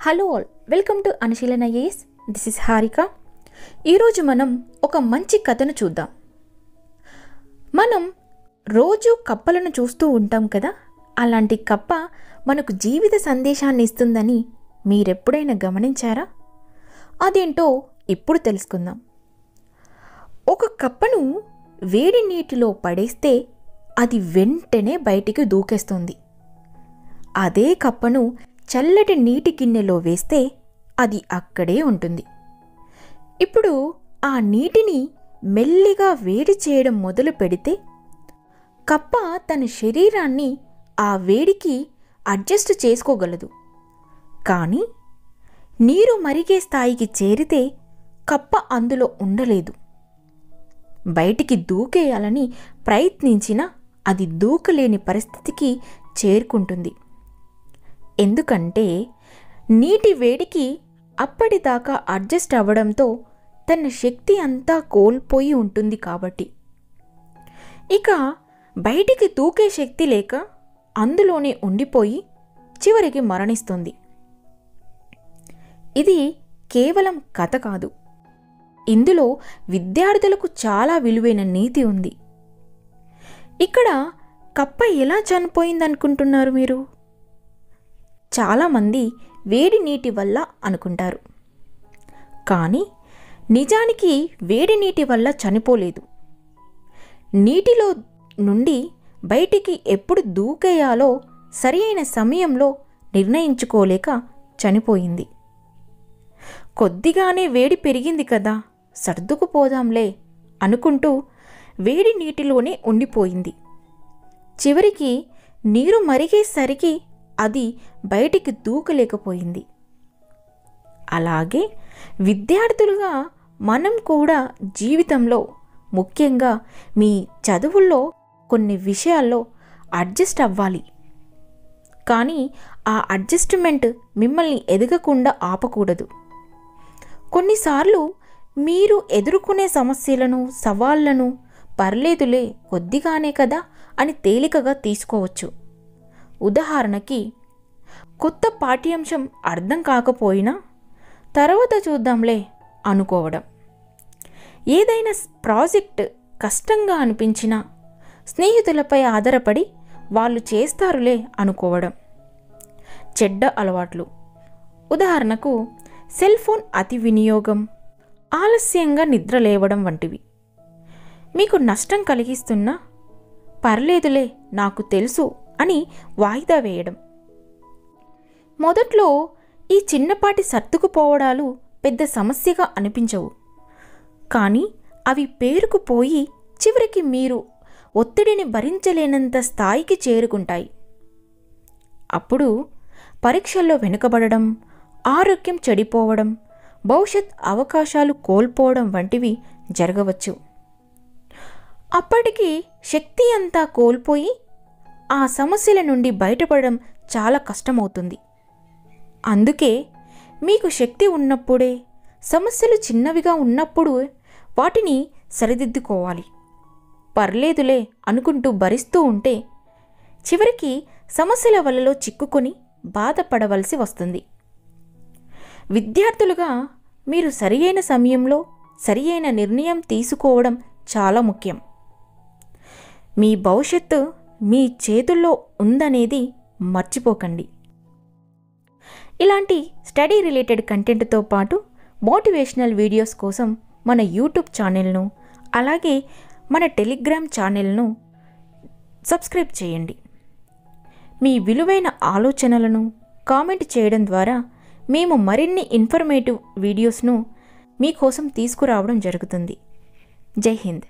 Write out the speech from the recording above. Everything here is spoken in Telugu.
Hello all, welcome to Anusheelana IAS. This is Harika. ఈరోజు మనం ఒక మంచి కథను చూద్దాం. మనం రోజు కప్పలను చూస్తూ ఉంటాం కదా, అలాంటి కప్ప మనకు జీవిత సందేశాన్ని ఇస్తుందని మీరెప్పుడైనా గమనించారా? అదేంటో ఇప్పుడు తెలుసుకుందాం. ఒక కప్పను వేడి నీటిలో పడేస్తే అది వెంటనే బయటికి దూకేస్తుంది. అదే కప్పను చల్లటి నీటి గిన్నెలో వేస్తే అది అక్కడే ఉంటుంది. ఇప్పుడు ఆ నీటిని మెల్లిగా వేడి చేయడం మొదలు పెడితే కప్ప తన శరీరాన్ని ఆ వేడికి అడ్జస్ట్ చేసుకోగలదు. కానీ నీరు మరిగే స్థాయికి చేరితే కప్ప అందులో ఉండలేదు. బయటికి దూకేయాలని ప్రయత్నించినా అది దూకలేని పరిస్థితికి చేరుకుంటుంది. ఎందుకంటే నీటి వేడికి అప్పటిదాకా అడ్జస్ట్ అవ్వడంతో తన శక్తి అంతా కోల్పోయి ఉంటుంది కాబట్టి. ఇక బయటికి దూకే శక్తి లేక అందులోనే ఉండిపోయి చివరికి మరణిస్తుంది. ఇది కేవలం కథ కాదు, ఇందులో విద్యార్థులకు చాలా విలువైన నీతి ఉంది. ఇక్కడ కప్ప ఎలా చనిపోయిందనుకుంటున్నారు మీరు? చాలామంది వేడి నీటి వల్ల అనుకుంటారు, కానీ నిజానికి వేడి నీటి వల్ల చనిపోలేదు. నీటిలో నుండి బయటికి ఎప్పుడు దూకేయాలో సరియైన సమయంలో నిర్ణయించుకోలేక చనిపోయింది. కొద్దిగానే వేడి పెరిగింది కదా, సర్దుకుపోదాంలే అనుకుంటూ వేడి నీటిలోనే ఉండిపోయింది. చివరికి నీరు మరిగేసరికి అది బయటికి దూకలేకపోయింది. అలాగే విద్యార్థులుగా మనం కూడా జీవితంలో, ముఖ్యంగా మీ చదువుల్లో కొన్ని విషయాల్లో అడ్జస్ట్ అవ్వాలి. కానీ ఆ అడ్జస్ట్మెంట్ మిమ్మల్ని ఎదగకుండా ఆపకూడదు. కొన్నిసార్లు మీరు ఎదుర్కొనే సమస్యలను, సవాళ్లను పర్లేదులే, కొద్దిగానే కదా అని తేలికగా తీసుకోవచ్చు. ఉదాహరణకి, కొత్త పాఠ్యాంశం అర్థం కాకపోయినా తర్వాత చూద్దాంలే అనుకోవడం. ఏదైనా ప్రాజెక్ట్ కష్టంగా అనిపించినా స్నేహితులపై ఆధారపడి వాళ్ళు చేస్తారులే అనుకోవడం. చెడ్డ అలవాట్లు, ఉదాహరణకు సెల్ ఫోన్ అతి వినియోగం, ఆలస్యంగా నిద్ర లేవడం వంటివి మీకు నష్టం కలిగిస్తున్నా పర్లేదులే, నాకు తెలుసు అని వాయిదా వేయడం. మొదట్లో ఈ చిన్నపాటి సర్దుకుపోవడాలు పెద్ద సమస్యగా అనిపించవు, కానీ అవి పేరుకుపోయి చివరికి మీరు ఒత్తిడిని భరించలేనంత స్థాయికి చేరుకుంటాయి. అప్పుడు పరీక్షల్లో వెనుకబడడం, ఆరోగ్యం చెడిపోవడం, భవిష్యత్ అవకాశాలు కోల్పోవడం వంటివి జరగవచ్చు. అప్పటికి శక్తి అంతా కోల్పోయి ఆ సమస్యల నుండి బయటపడడం చాలా కష్టమవుతుంది. అందుకే మీకు శక్తి ఉన్నప్పుడే, సమస్యలు చిన్నవిగా ఉన్నప్పుడు వాటిని సరిదిద్దుకోవాలి. పర్లేదులే అనుకుంటూ భరిస్తూ ఉంటే చివరికి సమస్యల వలలో చిక్కుకొని బాధపడవలసి వస్తుంది. విద్యార్థులుగా మీరు సరియైన సమయంలో సరియైన నిర్ణయం తీసుకోవడం చాలా ముఖ్యం. మీ భవిష్యత్తు మీ చేతుల్లో ఉందనేది మర్చిపోకండి. ఇలాంటి స్టడీ రిలేటెడ్ కంటెంట్తో పాటు మోటివేషనల్ వీడియోస్ కోసం మన యూట్యూబ్ ఛానల్ను, అలాగే మన టెలిగ్రామ్ ఛానల్ను సబ్స్క్రైబ్ చేయండి. మీ విలువైన ఆలోచనలను కామెంట్ చేయడం ద్వారా మేము మరిన్ని ఇన్ఫర్మేటివ్ వీడియోస్ను మీకోసం తీసుకురావడం జరుగుతుంది. జై హింద్.